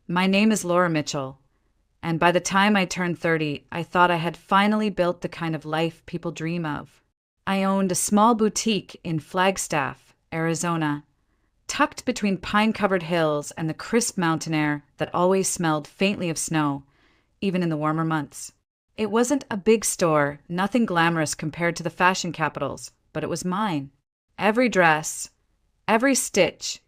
My name is Laura Mitchell, and by the time I turned 30, I thought I had finally built the kind of life people dream of. I owned a small boutique in Flagstaff, Arizona, tucked between pine-covered hills and the crisp mountain air that always smelled faintly of snow, even in the warmer months. It wasn't a big store, nothing glamorous compared to the fashion capitals, but it was mine. Every dress, every stitch,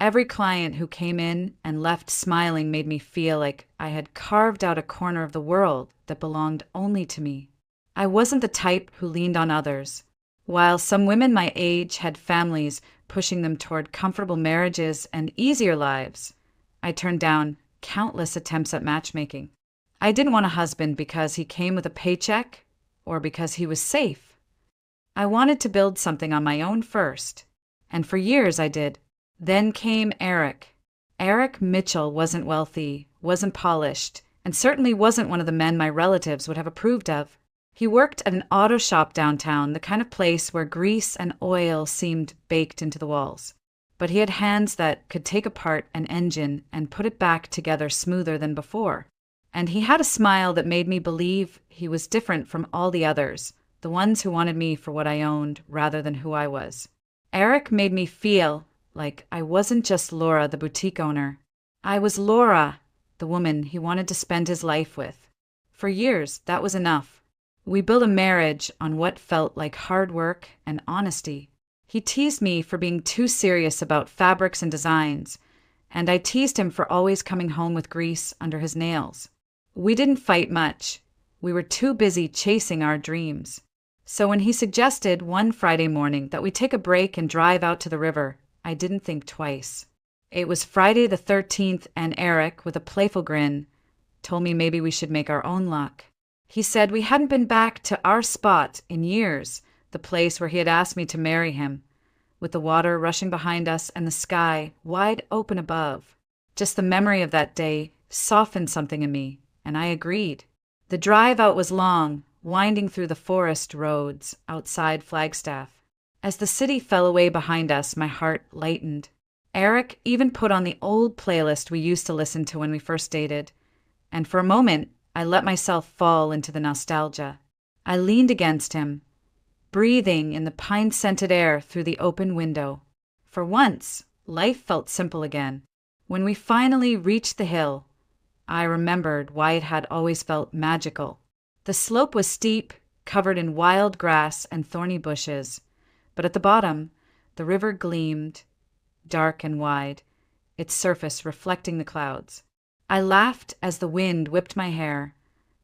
every client who came in and left smiling made me feel like I had carved out a corner of the world that belonged only to me. I wasn't the type who leaned on others. While some women my age had families pushing them toward comfortable marriages and easier lives, I turned down countless attempts at matchmaking. I didn't want a husband because he came with a paycheck or because he was safe. I wanted to build something on my own first, and for years I did. Then came Eric. Eric Mitchell wasn't wealthy, wasn't polished, and certainly wasn't one of the men my relatives would have approved of. He worked at an auto shop downtown, the kind of place where grease and oil seemed baked into the walls. But he had hands that could take apart an engine and put it back together smoother than before. And he had a smile that made me believe he was different from all the others, the ones who wanted me for what I owned rather than who I was. Eric made me feel like I wasn't just Laura, the boutique owner. I was Laura, the woman he wanted to spend his life with. For years, that was enough. We built a marriage on what felt like hard work and honesty. He teased me for being too serious about fabrics and designs, and I teased him for always coming home with grease under his nails. We didn't fight much. We were too busy chasing our dreams. So when he suggested one Friday morning that we take a break and drive out to the river, I didn't think twice. It was Friday the 13th, and Eric, with a playful grin, told me maybe we should make our own luck. He said we hadn't been back to our spot in years, the place where he had asked me to marry him, with the water rushing behind us and the sky wide open above. Just the memory of that day softened something in me, and I agreed. The drive out was long, winding through the forest roads outside Flagstaff. As the city fell away behind us, my heart lightened. Eric even put on the old playlist we used to listen to when we first dated, and for a moment, I let myself fall into the nostalgia. I leaned against him, breathing in the pine-scented air through the open window. For once, life felt simple again. When we finally reached the hill, I remembered why it had always felt magical. The slope was steep, covered in wild grass and thorny bushes, but at the bottom, the river gleamed, dark and wide, its surface reflecting the clouds. I laughed as the wind whipped my hair,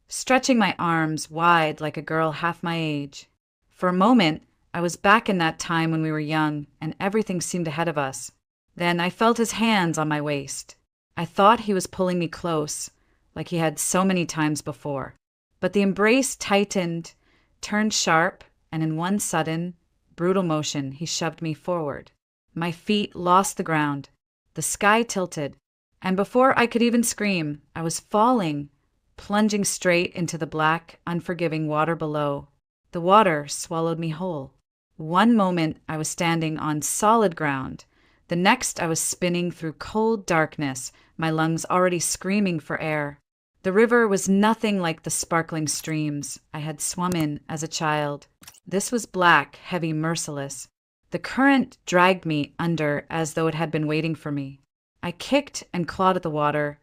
stretching my arms wide like a girl half my age. For a moment, I was back in that time when we were young and everything seemed ahead of us. Then I felt his hands on my waist. I thought he was pulling me close, like he had so many times before. But the embrace tightened, turned sharp, and in one sudden, brutal motion, he shoved me forward. My feet lost the ground. The sky tilted, and before I could even scream, I was falling, plunging straight into the black, unforgiving water below. The water swallowed me whole. One moment I was standing on solid ground. The next I was spinning through cold darkness, my lungs already screaming for air. The river was nothing like the sparkling streams I had swum in as a child. This was black, heavy, merciless. The current dragged me under as though it had been waiting for me. I kicked and clawed at the water,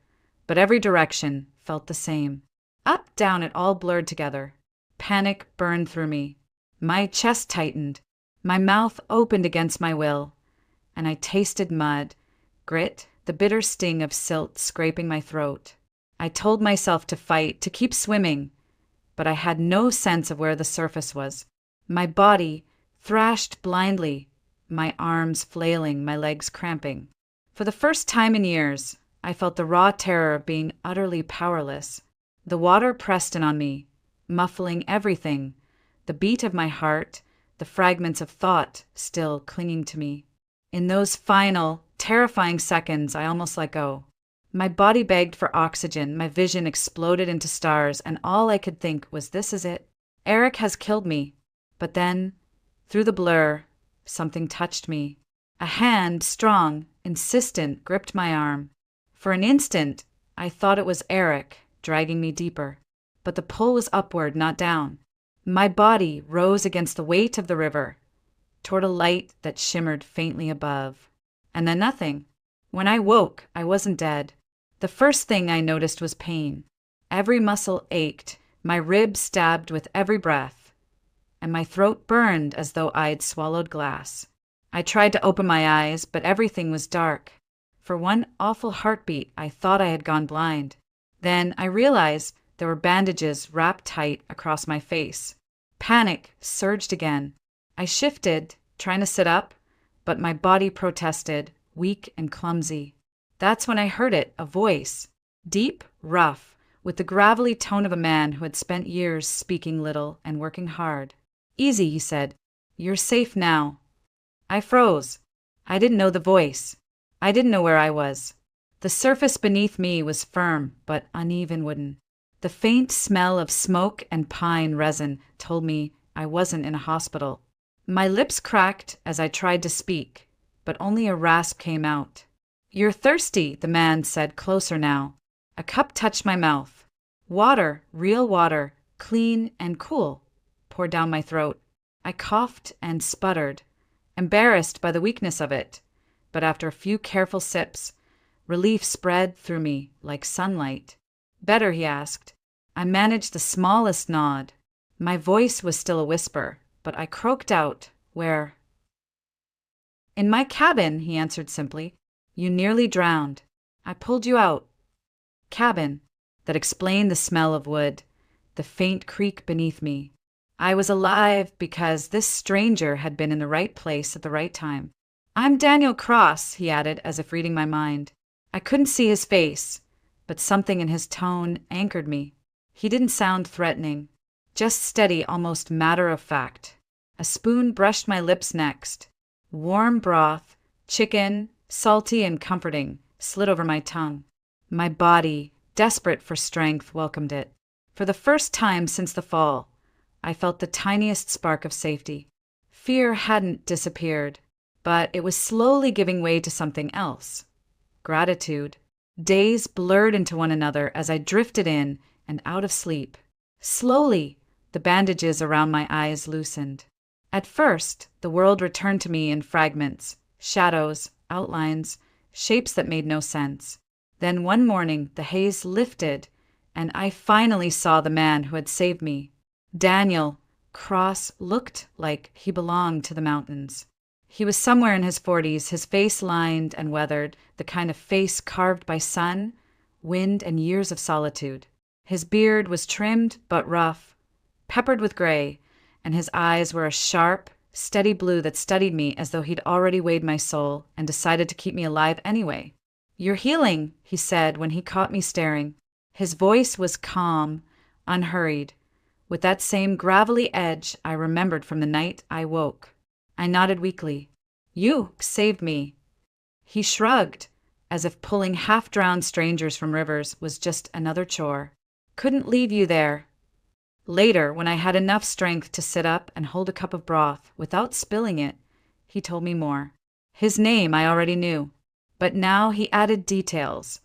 but every direction felt the same. Up, down, it all blurred together. Panic burned through me. My chest tightened. My mouth opened against my will, and I tasted mud, grit, the bitter sting of silt scraping my throat. I told myself to fight, to keep swimming, but I had no sense of where the surface was. My body thrashed blindly, my arms flailing, my legs cramping. For the first time in years, I felt the raw terror of being utterly powerless. The water pressed in on me, muffling everything, the beat of my heart, the fragments of thought still clinging to me. In those final, terrifying seconds, I almost let go. My body begged for oxygen, my vision exploded into stars, and all I could think was, this is it. Eric has killed me. But then, through the blur, something touched me. A hand, strong, insistent, gripped my arm. For an instant, I thought it was Eric, dragging me deeper. But the pull was upward, not down. My body rose against the weight of the river, toward a light that shimmered faintly above. And then nothing. When I woke, I wasn't dead. The first thing I noticed was pain. Every muscle ached, my ribs stabbed with every breath, and my throat burned as though I'd swallowed glass. I tried to open my eyes, but everything was dark. For one awful heartbeat, I thought I had gone blind. Then I realized there were bandages wrapped tight across my face. Panic surged again. I shifted, trying to sit up, but my body protested, weak and clumsy. That's when I heard it, a voice. Deep, rough, with the gravelly tone of a man who had spent years speaking little and working hard. "Easy," he said. "You're safe now." I froze. I didn't know the voice. I didn't know where I was. The surface beneath me was firm but uneven wooden. The faint smell of smoke and pine resin told me I wasn't in a hospital. My lips cracked as I tried to speak, but only a rasp came out. "You're thirsty," the man said, closer now. A cup touched my mouth. Water, real water, clean and cool, poured down my throat. I coughed and sputtered, embarrassed by the weakness of it, but after a few careful sips, relief spread through me like sunlight. "Better?" he asked. I managed the smallest nod. My voice was still a whisper, but I croaked out, "Where?" "In my cabin," he answered simply. "You nearly drowned. I pulled you out." Cabin. That explained the smell of wood, the faint creak beneath me. I was alive because this stranger had been in the right place at the right time. "I'm Daniel Cross," he added, as if reading my mind. I couldn't see his face, but something in his tone anchored me. He didn't sound threatening, just steady, almost matter-of-fact. A spoon brushed my lips next. Warm broth, chicken, salty and comforting, slid over my tongue. My body, desperate for strength, welcomed it. For the first time since the fall, I felt the tiniest spark of safety. Fear hadn't disappeared, but it was slowly giving way to something else. Gratitude. Days blurred into one another as I drifted in and out of sleep. Slowly, the bandages around my eyes loosened. At first, the world returned to me in fragments, shadows, outlines, shapes that made no sense. Then one morning, the haze lifted, and I finally saw the man who had saved me. Daniel Cross looked like he belonged to the mountains. He was somewhere in his 40s, his face lined and weathered, the kind of face carved by sun, wind, and years of solitude. His beard was trimmed but rough, peppered with gray, and his eyes were a sharp, steady blue that studied me as though he'd already weighed my soul and decided to keep me alive anyway. "You're healing," he said when he caught me staring. His voice was calm, unhurried, with that same gravelly edge I remembered from the night I woke. I nodded weakly. "You saved me." He shrugged, as if pulling half-drowned strangers from rivers was just another chore. "Couldn't leave you there." Later, when I had enough strength to sit up and hold a cup of broth without spilling it, he told me more. His name I already knew, but now he added details.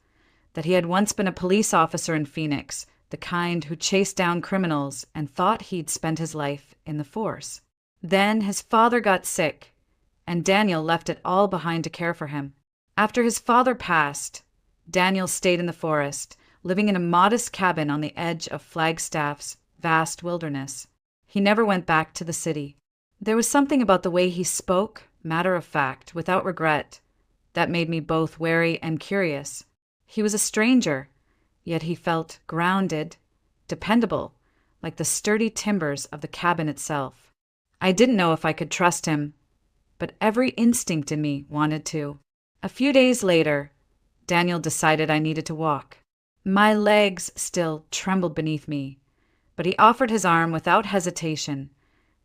That he had once been a police officer in Phoenix, the kind who chased down criminals and thought he'd spent his life in the force. Then his father got sick, and Daniel left it all behind to care for him. After his father passed, Daniel stayed in the forest, living in a modest cabin on the edge of Flagstaff's vast wilderness. He never went back to the city. There was something about the way he spoke, matter-of-fact, without regret, that made me both wary and curious. He was a stranger, yet he felt grounded, dependable, like the sturdy timbers of the cabin itself. I didn't know if I could trust him, but every instinct in me wanted to. A few days later, Daniel decided I needed to walk. My legs still trembled beneath me, but he offered his arm without hesitation,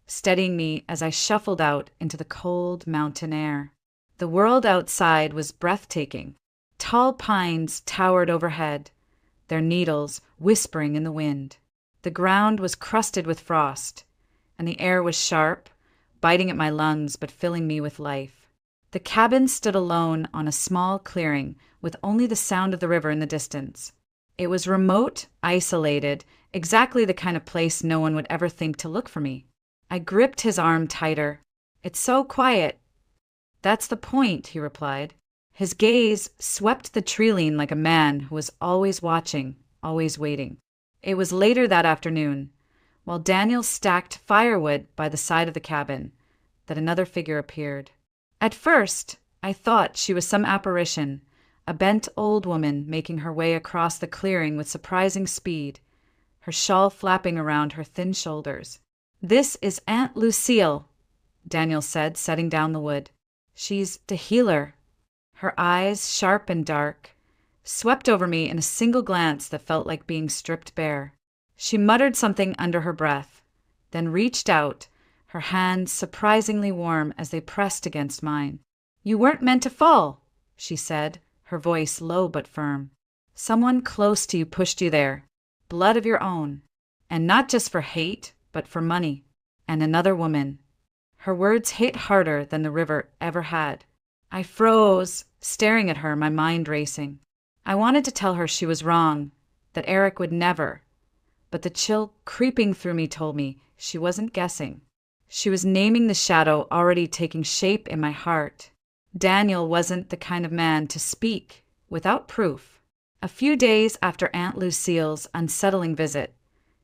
steadying me as I shuffled out into the cold mountain air. The world outside was breathtaking. Tall pines towered overhead, their needles whispering in the wind. The ground was crusted with frost, and the air was sharp, biting at my lungs but filling me with life. The cabin stood alone on a small clearing with only the sound of the river in the distance. It was remote, isolated, exactly the kind of place no one would ever think to look for me. I gripped his arm tighter. "It's so quiet." "That's the point," he replied. His gaze swept the tree-line like a man who was always watching, always waiting. It was later that afternoon, while Daniel stacked firewood by the side of the cabin, that another figure appeared. At first, I thought she was some apparition, a bent old woman making her way across the clearing with surprising speed, her shawl flapping around her thin shoulders. "This is Aunt Lucille," Daniel said, setting down the wood. "She's the healer." Her eyes, sharp and dark, swept over me in a single glance that felt like being stripped bare. She muttered something under her breath, then reached out, her hands surprisingly warm as they pressed against mine. "You weren't meant to fall," she said, her voice low but firm. "Someone close to you pushed you there. Blood of your own. And not just for hate, but for money. And another woman." Her words hit harder than the river ever had. I froze, staring at her, my mind racing. I wanted to tell her she was wrong, that Eric would never. But the chill creeping through me told me she wasn't guessing. She was naming the shadow already taking shape in my heart. Daniel wasn't the kind of man to speak without proof. A few days after Aunt Lucille's unsettling visit,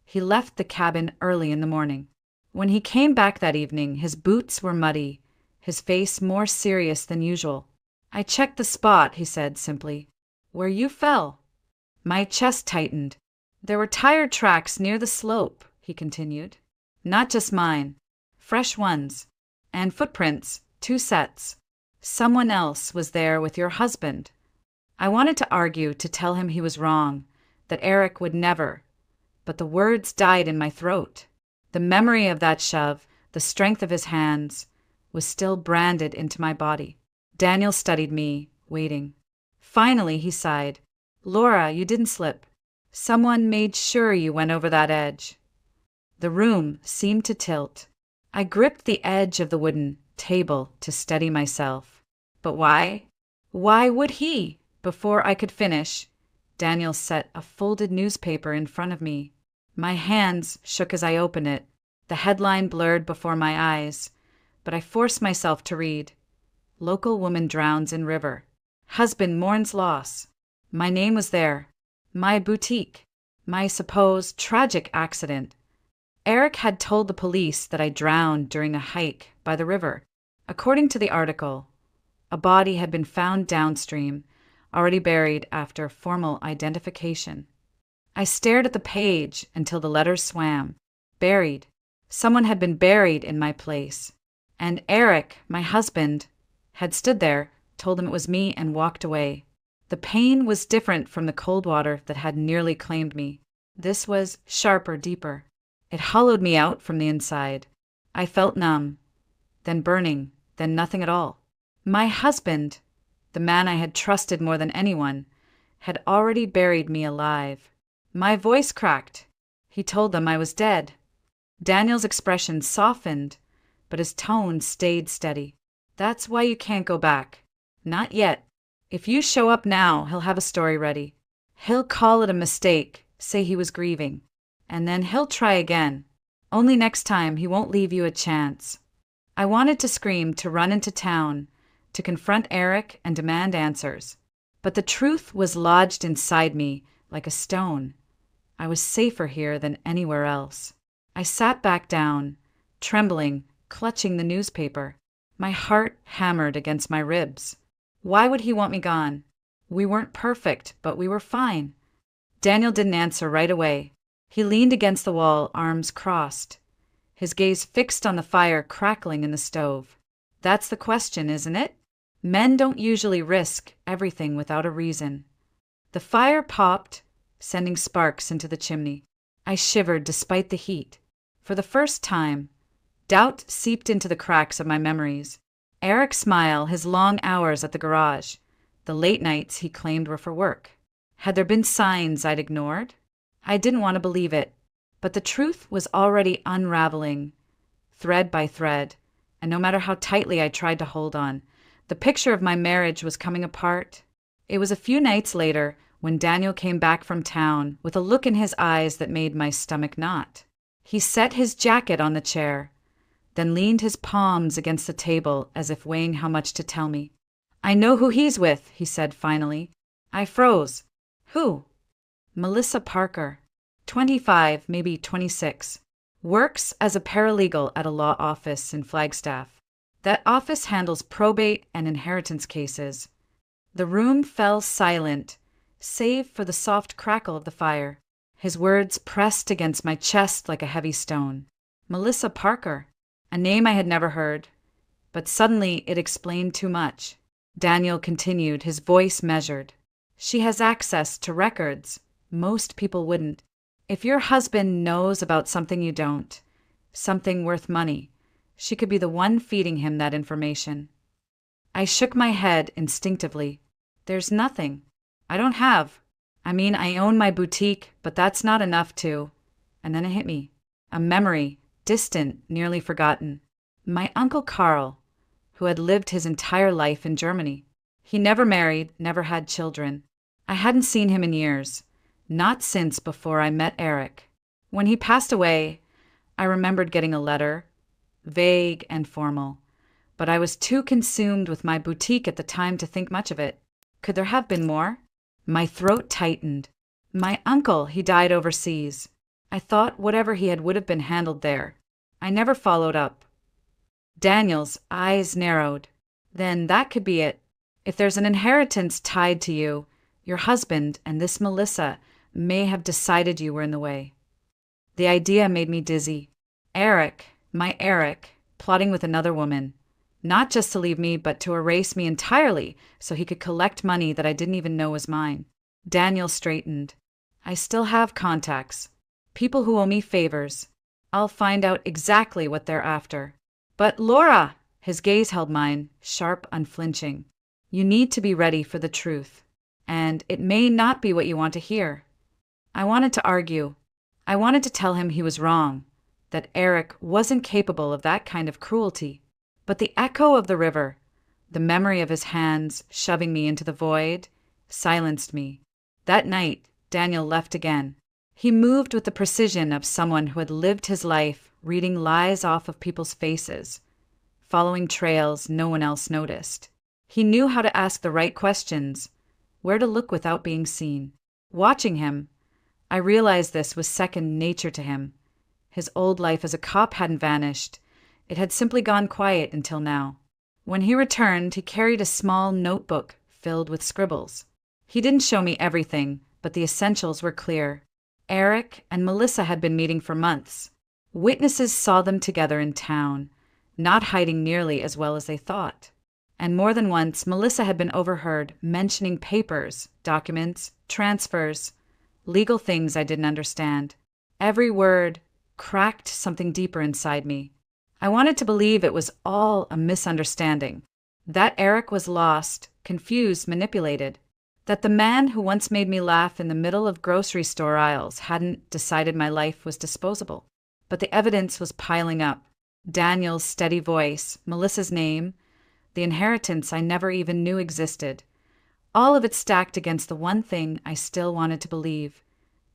he left the cabin early in the morning. When he came back that evening, his boots were muddy, his face more serious than usual. "I checked the spot," he said simply. "Where you fell." My chest tightened. "There were tire tracks near the slope," he continued. "Not just mine. Fresh ones. And footprints, 2 sets. Someone else was there with your husband." I wanted to argue, to tell him he was wrong, that Eric would never. But the words died in my throat. The memory of that shove, the strength of his hands, was still branded into my body. Daniel studied me, waiting. Finally, he sighed. "Laura, you didn't slip. Someone made sure you went over that edge." The room seemed to tilt. I gripped the edge of the wooden table to steady myself. But why? Why would he? Before I could finish, Daniel set a folded newspaper in front of me. My hands shook as I opened it. The headline blurred before my eyes, but I forced myself to read. "Local woman drowns in river. Husband mourns loss." My name was there. My boutique. My supposed tragic accident. Eric had told the police that I drowned during a hike by the river. According to the article, a body had been found downstream, already buried after formal identification. I stared at the page until the letters swam. Buried. Someone had been buried in my place. And Eric, my husband, had stood there, told him it was me, and walked away. The pain was different from the cold water that had nearly claimed me. This was sharper, deeper. It hollowed me out from the inside. I felt numb, then burning, then nothing at all. My husband, the man I had trusted more than anyone, had already buried me alive. My voice cracked. He told them I was dead. Daniel's expression softened, but his tone stayed steady. "That's why you can't go back. Not yet. If you show up now, he'll have a story ready. He'll call it a mistake, say he was grieving, and then he'll try again. Only next time he won't leave you a chance." I wanted to scream, to run into town, to confront Eric and demand answers. But the truth was lodged inside me like a stone. I was safer here than anywhere else. I sat back down, trembling, clutching the newspaper. My heart hammered against my ribs. Why would he want me gone? We weren't perfect, but we were fine. Daniel didn't answer right away. He leaned against the wall, arms crossed, his gaze fixed on the fire crackling in the stove. "That's the question, isn't it? Men don't usually risk everything without a reason." The fire popped, sending sparks into the chimney. I shivered despite the heat. For the first time, doubt seeped into the cracks of my memories. Eric's smile, his long hours at the garage, the late nights he claimed were for work. Had there been signs I'd ignored? I didn't want to believe it, but the truth was already unraveling, thread by thread, and no matter how tightly I tried to hold on, the picture of my marriage was coming apart. It was a few nights later, when Daniel came back from town with a look in his eyes that made my stomach knot. He set his jacket on the chair, then leaned his palms against the table as if weighing how much to tell me. "I know who he's with," he said finally. I froze. "Who?" "Melissa Parker. 25, maybe 26. Works as a paralegal at a law office in Flagstaff. That office handles probate and inheritance cases." The room fell silent, save for the soft crackle of the fire. His words pressed against my chest like a heavy stone. Melissa Parker. A name I had never heard. But suddenly it explained too much. Daniel continued, his voice measured. "She has access to records. Most people wouldn't. If your husband knows about something you don't, something worth money, she could be the one feeding him that information." I shook my head instinctively. "There's nothing. I don't have. I own my boutique, but that's not enough to..." And then it hit me. A memory, distant, nearly forgotten. My Uncle Carl, who had lived his entire life in Germany. He never married, never had children. I hadn't seen him in years, not since before I met Eric. When he passed away, I remembered getting a letter, vague and formal, but I was too consumed with my boutique at the time to think much of it. Could there have been more? My throat tightened. My uncle, he died overseas. I thought whatever he had would have been handled there. I never followed up. Daniel's eyes narrowed. "Then that could be it. If there's an inheritance tied to you, your husband and this Melissa may have decided you were in the way." The idea made me dizzy. Eric, my Eric, plotting with another woman. Not just to leave me, but to erase me entirely so he could collect money that I didn't even know was mine. Daniel straightened. "I still have contacts. People who owe me favors. I'll find out exactly what they're after." "But Laura!" His gaze held mine, sharp, unflinching. "You need to be ready for the truth. And it may not be what you want to hear." I wanted to argue. I wanted to tell him he was wrong, that Eric wasn't capable of that kind of cruelty. But the echo of the river, the memory of his hands shoving me into the void, silenced me. That night, Daniel left again. He moved with the precision of someone who had lived his life reading lies off of people's faces, following trails no one else noticed. He knew how to ask the right questions, where to look without being seen. Watching him, I realized this was second nature to him. His old life as a cop hadn't vanished. It had simply gone quiet until now. When he returned, he carried a small notebook filled with scribbles. He didn't show me everything, but the essentials were clear. Eric and Melissa had been meeting for months. Witnesses saw them together in town, not hiding nearly as well as they thought. And more than once, Melissa had been overheard mentioning papers, documents, transfers, legal things I didn't understand. Every word cracked something deeper inside me. I wanted to believe it was all a misunderstanding, that Eric was lost, confused, manipulated, that the man who once made me laugh in the middle of grocery store aisles hadn't decided my life was disposable. But the evidence was piling up. Daniel's steady voice, Melissa's name, the inheritance I never even knew existed. All of it stacked against the one thing I still wanted to believe,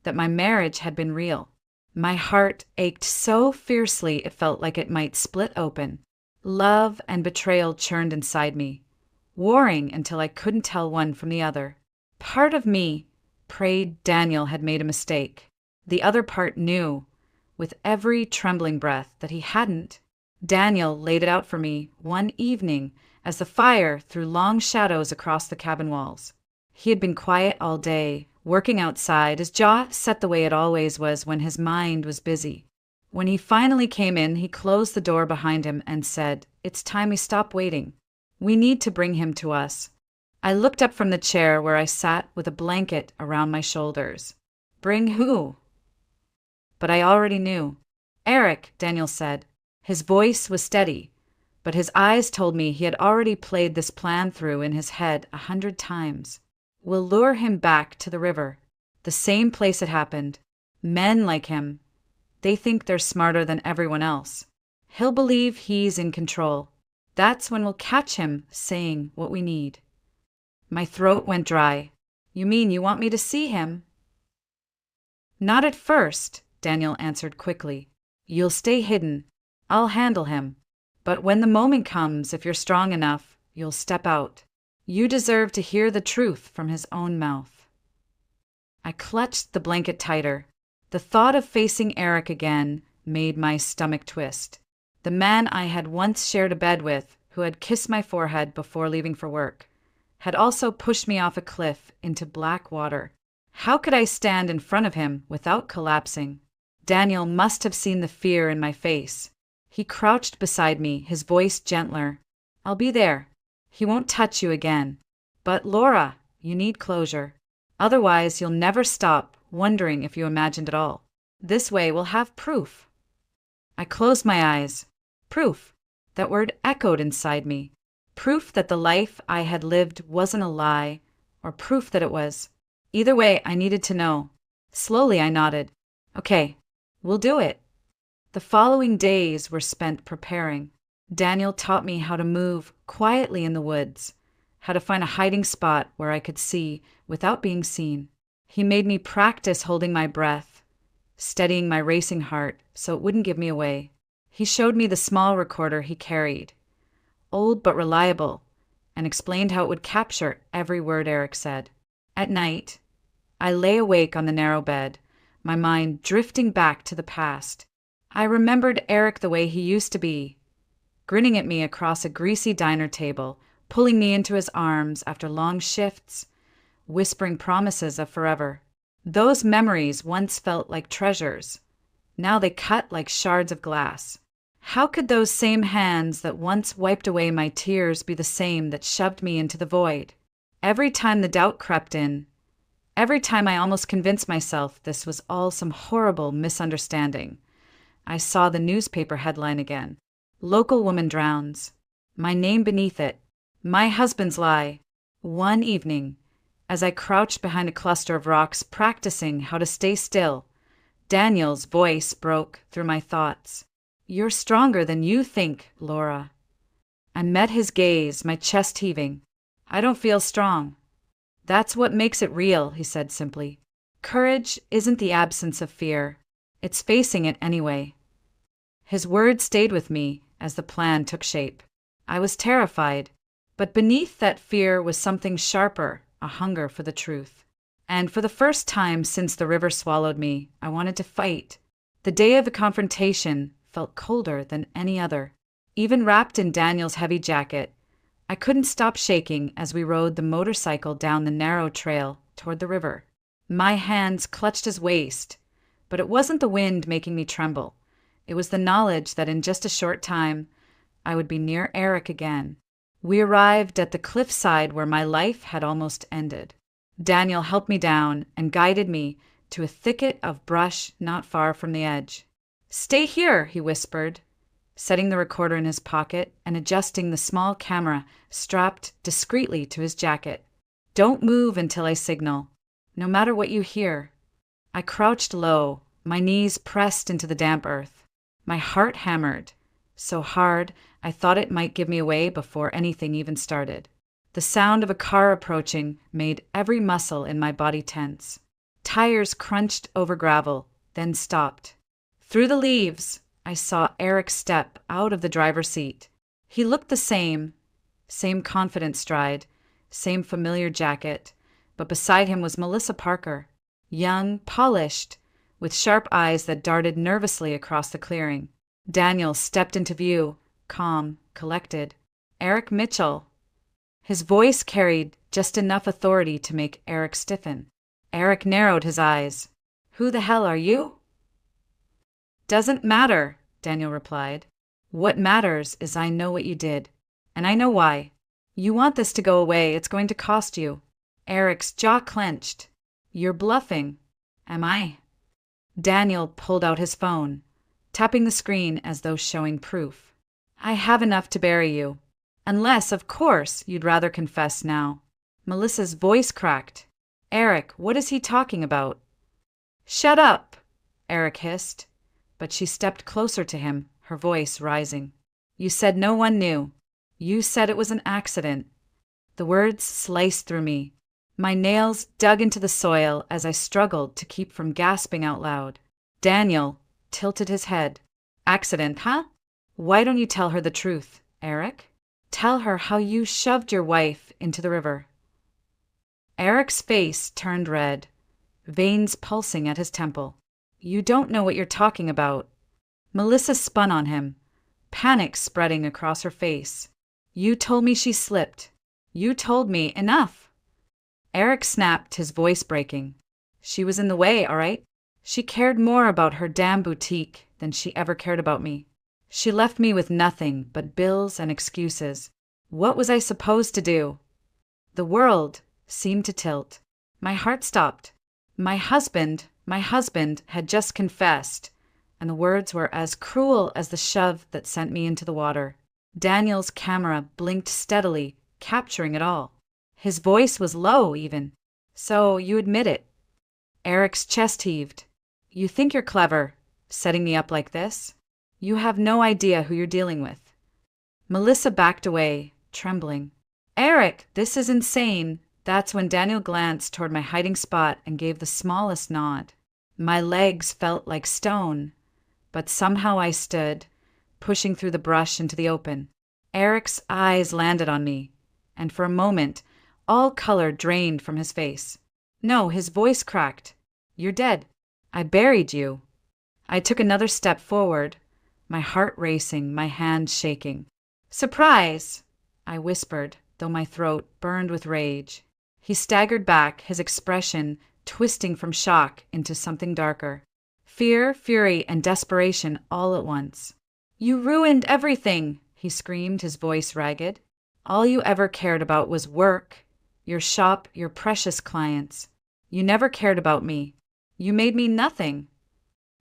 that my marriage had been real. My heart ached so fiercely it felt like it might split open. Love and betrayal churned inside me, warring until I couldn't tell one from the other. Part of me prayed Daniel had made a mistake. The other part knew, with every trembling breath, that he hadn't. Daniel laid it out for me one evening as the fire threw long shadows across the cabin walls. He had been quiet all day, working outside, his jaw set the way it always was when his mind was busy. When he finally came in, he closed the door behind him and said, "It's time we stop waiting. We need to bring him to us." I looked up from the chair where I sat with a blanket around my shoulders. "Bring who?" But I already knew. "Eric," Daniel said. His voice was steady, but his eyes told me he had already played this plan through in his head 100 times. "We'll lure him back to the river, the same place it happened. Men like him, they think they're smarter than everyone else. He'll believe he's in control. That's when we'll catch him saying what we need." My throat went dry. You mean you want me to see him? Not at first, Daniel answered quickly. You'll stay hidden. I'll handle him. But when the moment comes, if you're strong enough, you'll step out. You deserve to hear the truth from his own mouth. I clutched the blanket tighter. The thought of facing Eric again made my stomach twist. The man I had once shared a bed with, who had kissed my forehead before leaving for work, had also pushed me off a cliff into black water. How could I stand in front of him without collapsing? Daniel must have seen the fear in my face. He crouched beside me, his voice gentler. I'll be there. He won't touch you again. But Laura, you need closure. Otherwise, you'll never stop wondering if you imagined it all. This way we'll have proof. I closed my eyes. Proof. That word echoed inside me. Proof that the life I had lived wasn't a lie, or proof that it was. Either way, I needed to know. Slowly, I nodded. Okay, we'll do it. The following days were spent preparing. Daniel taught me how to move quietly in the woods, how to find a hiding spot where I could see without being seen. He made me practice holding my breath, steadying my racing heart so it wouldn't give me away. He showed me the small recorder he carried, old but reliable, and explained how it would capture every word Eric said. At night, I lay awake on the narrow bed, my mind drifting back to the past. I remembered Eric the way he used to be, grinning at me across a greasy diner table, pulling me into his arms after long shifts, whispering promises of forever. Those memories once felt like treasures. Now they cut like shards of glass. How could those same hands that once wiped away my tears be the same that shoved me into the void? Every time the doubt crept in, every time I almost convinced myself this was all some horrible misunderstanding, I saw the newspaper headline again. Local woman drowns. My name beneath it. My husband's lie. One evening, as I crouched behind a cluster of rocks practicing how to stay still, Daniel's voice broke through my thoughts. You're stronger than you think, Laura. I met his gaze, my chest heaving. I don't feel strong. That's what makes it real, he said simply. Courage isn't the absence of fear. It's facing it anyway. His words stayed with me as the plan took shape. I was terrified, but beneath that fear was something sharper, a hunger for the truth. And for the first time since the river swallowed me, I wanted to fight. The day of the confrontation felt colder than any other. Even wrapped in Daniel's heavy jacket, I couldn't stop shaking as we rode the motorcycle down the narrow trail toward the river. My hands clutched his waist, but it wasn't the wind making me tremble. It was the knowledge that in just a short time, I would be near Eric again. We arrived at the cliffside where my life had almost ended. Daniel helped me down and guided me to a thicket of brush not far from the edge. Stay here, he whispered, setting the recorder in his pocket and adjusting the small camera strapped discreetly to his jacket. Don't move until I signal, no matter what you hear. I crouched low, my knees pressed into the damp earth. My heart hammered, so hard I thought it might give me away before anything even started. The sound of a car approaching made every muscle in my body tense. Tires crunched over gravel, then stopped. Through the leaves, I saw Eric step out of the driver's seat. He looked the same confident stride, same familiar jacket, but beside him was Melissa Parker, young, polished, with sharp eyes that darted nervously across the clearing. Daniel stepped into view, calm, collected. Eric Mitchell. His voice carried just enough authority to make Eric stiffen. Eric narrowed his eyes. Who the hell are you? Doesn't matter, Daniel replied. What matters is I know what you did, and I know why. You want this to go away, it's going to cost you. Eric's jaw clenched. You're bluffing. Am I? Daniel pulled out his phone, tapping the screen as though showing proof. I have enough to bury you. Unless, of course, you'd rather confess now. Melissa's voice cracked. Eric, what is he talking about? Shut up, Eric hissed, but she stepped closer to him, her voice rising. You said no one knew. You said it was an accident. The words sliced through me. My nails dug into the soil as I struggled to keep from gasping out loud. Daniel tilted his head. Accident, huh? Why don't you tell her the truth, Eric? Tell her how you shoved your wife into the river. Eric's face turned red, veins pulsing at his temple. You don't know what you're talking about. Melissa spun on him, panic spreading across her face. You told me she slipped. You told me enough. Eric snapped, his voice breaking. She was in the way, all right? She cared more about her damn boutique than she ever cared about me. She left me with nothing but bills and excuses. What was I supposed to do? The world seemed to tilt. My heart stopped. My husband had just confessed, and the words were as cruel as the shove that sent me into the water. Daniel's camera blinked steadily, capturing it all. His voice was low, even. So you admit it. Eric's chest heaved. You think you're clever, setting me up like this? You have no idea who you're dealing with. Melissa backed away, trembling. Eric, this is insane. That's when Daniel glanced toward my hiding spot and gave the smallest nod. My legs felt like stone, but somehow I stood, pushing through the brush into the open. Eric's eyes landed on me, and for a moment, all color drained from his face. No, his voice cracked. You're dead. I buried you. I took another step forward, my heart racing, my hands shaking. Surprise! I whispered, though my throat burned with rage. He staggered back, his expression twisting from shock into something darker. Fear, fury, and desperation all at once. You ruined everything, he screamed, his voice ragged. All you ever cared about was work, your shop, your precious clients. You never cared about me. You made me nothing.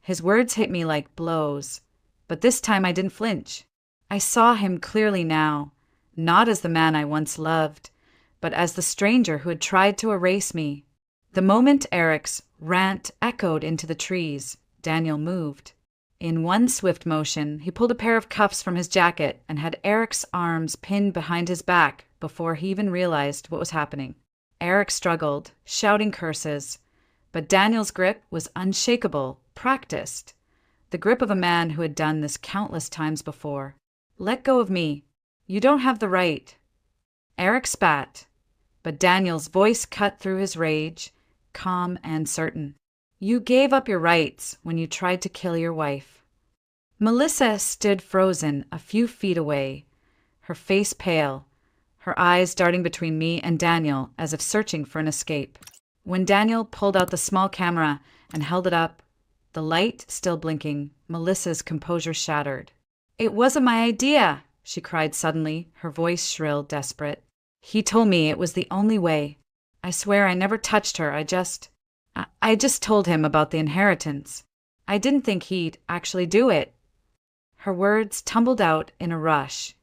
His words hit me like blows, but this time I didn't flinch. I saw him clearly now, not as the man I once loved, but as the stranger who had tried to erase me. The moment Eric's rant echoed into the trees, Daniel moved. In one swift motion, he pulled a pair of cuffs from his jacket and had Eric's arms pinned behind his back before he even realized what was happening. Eric struggled, shouting curses, but Daniel's grip was unshakable, practiced. The grip of a man who had done this countless times before. Let go of me. You don't have the right. Eric spat, but Daniel's voice cut through his rage, calm and certain. You gave up your rights when you tried to kill your wife. Melissa stood frozen a few feet away, her face pale, her eyes darting between me and Daniel as if searching for an escape. When Daniel pulled out the small camera and held it up, the light still blinking, Melissa's composure shattered. It wasn't my idea, she cried suddenly, her voice shrill, desperate. He told me it was the only way. I swear I never touched her. I just told him about the inheritance. I didn't think he'd actually do it. Her words tumbled out in a rush,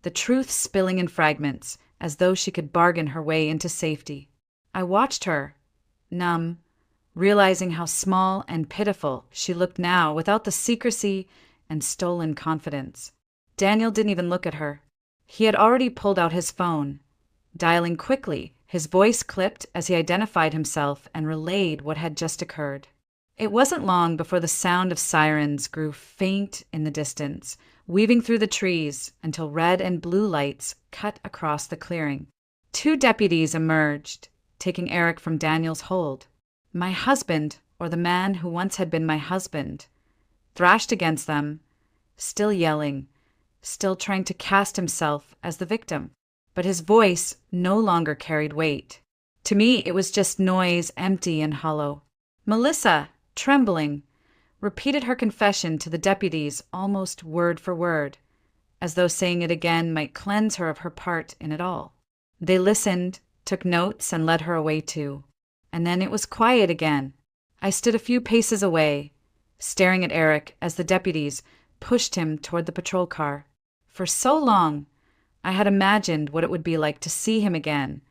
the truth spilling in fragments, as though she could bargain her way into safety. I watched her, numb, realizing how small and pitiful she looked now without the secrecy and stolen confidence. Daniel didn't even look at her. He had already pulled out his phone, dialing quickly, his voice clipped as he identified himself and relayed what had just occurred. It wasn't long before the sound of sirens grew faint in the distance, weaving through the trees until red and blue lights cut across the clearing. 2 deputies emerged, taking Eric from Daniel's hold. My husband, or the man who once had been my husband, thrashed against them, still yelling, still trying to cast himself as the victim. But his voice no longer carried weight. To me, it was just noise, empty and hollow. Melissa, trembling, repeated her confession to the deputies almost word for word, as though saying it again might cleanse her of her part in it all. They listened, took notes, and led her away too. And then it was quiet again. I stood a few paces away, staring at Eric as the deputies pushed him toward the patrol car. For so long, I had imagined what it would be like to see him again,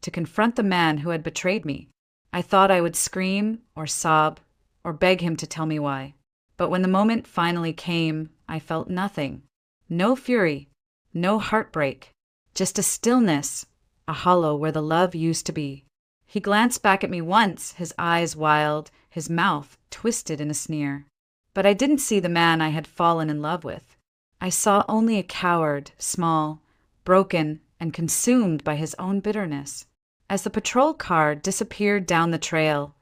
to confront the man who had betrayed me. I thought I would scream or sob or beg him to tell me why. But when the moment finally came, I felt nothing. No fury, no heartbreak, just a stillness, a hollow where the love used to be. He glanced back at me once, his eyes wild, his mouth twisted in a sneer. But I didn't see the man I had fallen in love with. I saw only a coward, small, broken, and consumed by his own bitterness. As the patrol car disappeared down the trail,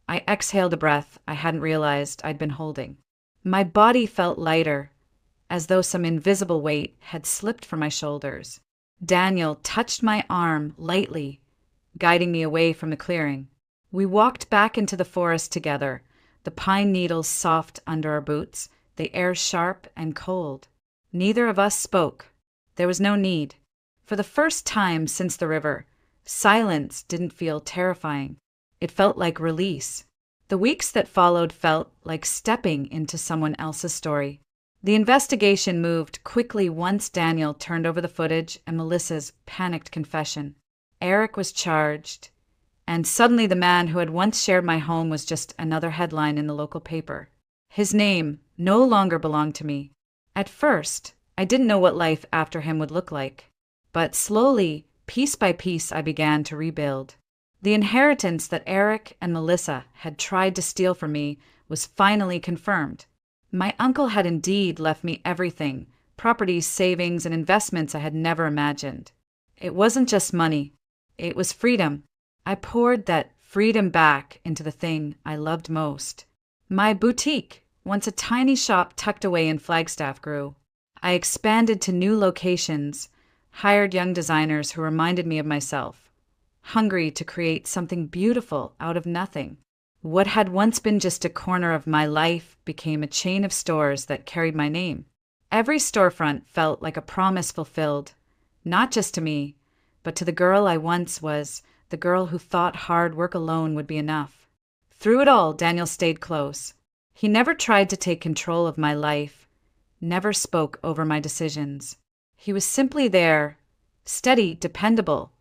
I exhaled a breath I hadn't realized I'd been holding. My body felt lighter, as though some invisible weight had slipped from my shoulders. Daniel touched my arm lightly, guiding me away from the clearing. We walked back into the forest together, the pine needles soft under our boots, the air sharp and cold. Neither of us spoke. There was no need. For the first time since the river, silence didn't feel terrifying. It felt like release. The weeks that followed felt like stepping into someone else's story. The investigation moved quickly once Daniel turned over the footage and Melissa's panicked confession. Eric was charged, and suddenly the man who had once shared my home was just another headline in the local paper. His name no longer belonged to me. At first, I didn't know what life after him would look like. But slowly, piece by piece, I began to rebuild. The inheritance that Eric and Melissa had tried to steal from me was finally confirmed. My uncle had indeed left me everything, properties, savings, and investments I had never imagined. It wasn't just money. It was freedom. I poured that freedom back into the thing I loved most. My boutique, once a tiny shop tucked away in Flagstaff, grew. I expanded to new locations, hired young designers who reminded me of myself, hungry to create something beautiful out of nothing. What had once been just a corner of my life became a chain of stores that carried my name. Every storefront felt like a promise fulfilled, not just to me, but to the girl I once was, the girl who thought hard work alone would be enough. Through it all, Daniel stayed close. He never tried to take control of my life, never spoke over my decisions. He was simply there, steady, dependable,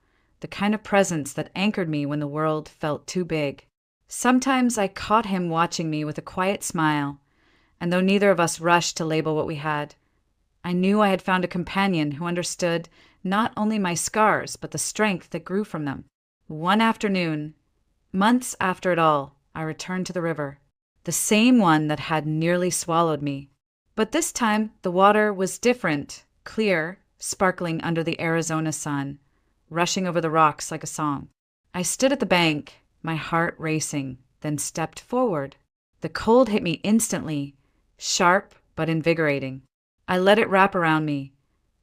the kind of presence that anchored me when the world felt too big. Sometimes I caught him watching me with a quiet smile, and though neither of us rushed to label what we had, I knew I had found a companion who understood not only my scars, but the strength that grew from them. One afternoon, months after it all, I returned to the river, the same one that had nearly swallowed me. But this time, the water was different, clear, sparkling under the Arizona sun, rushing over the rocks like a song. I stood at the bank, my heart racing, then stepped forward. The cold hit me instantly, sharp but invigorating. I let it wrap around me,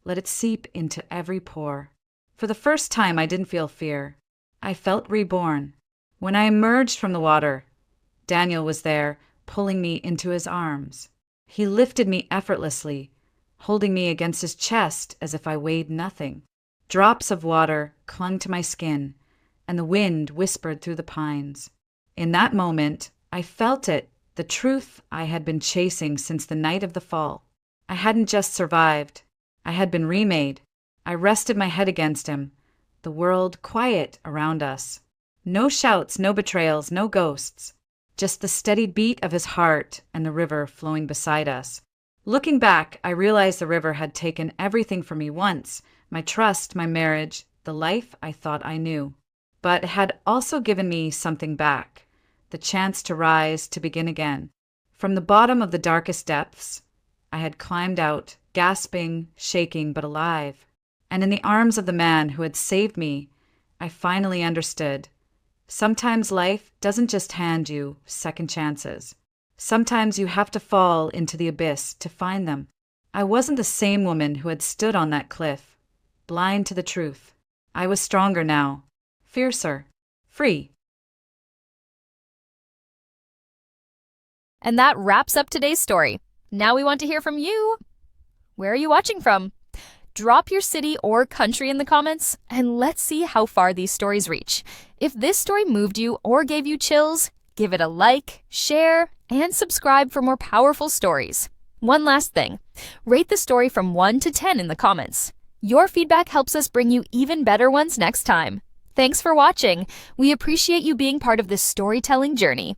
let it seep into every pore. For the first time, I didn't feel fear. I felt reborn. When I emerged from the water, Daniel was there, pulling me into his arms. He lifted me effortlessly, holding me against his chest as if I weighed nothing. Drops of water clung to my skin, and the wind whispered through the pines. In that moment, I felt it, the truth I had been chasing since the night of the fall. I hadn't just survived. I had been remade. I rested my head against him, the world quiet around us. No shouts, no betrayals, no ghosts. Just the steady beat of his heart and the river flowing beside us. Looking back, I realized the river had taken everything from me once, my trust, my marriage, the life I thought I knew. But it had also given me something back, the chance to rise, to begin again. From the bottom of the darkest depths, I had climbed out, gasping, shaking, but alive. And in the arms of the man who had saved me, I finally understood. Sometimes life doesn't just hand you second chances. Sometimes you have to fall into the abyss to find them. I wasn't the same woman who had stood on that cliff, blind to the truth. I was stronger now, fiercer, free. And that wraps up today's story. Now we want to hear from you. Where are you watching from? Drop your city or country in the comments, and let's see how far these stories reach. If this story moved you or gave you chills, give it a like, share, and subscribe for more powerful stories. One last thing, rate the story from 1 to 10 in the comments. Your feedback helps us bring you even better ones next time. Thanks for watching. We appreciate you being part of this storytelling journey.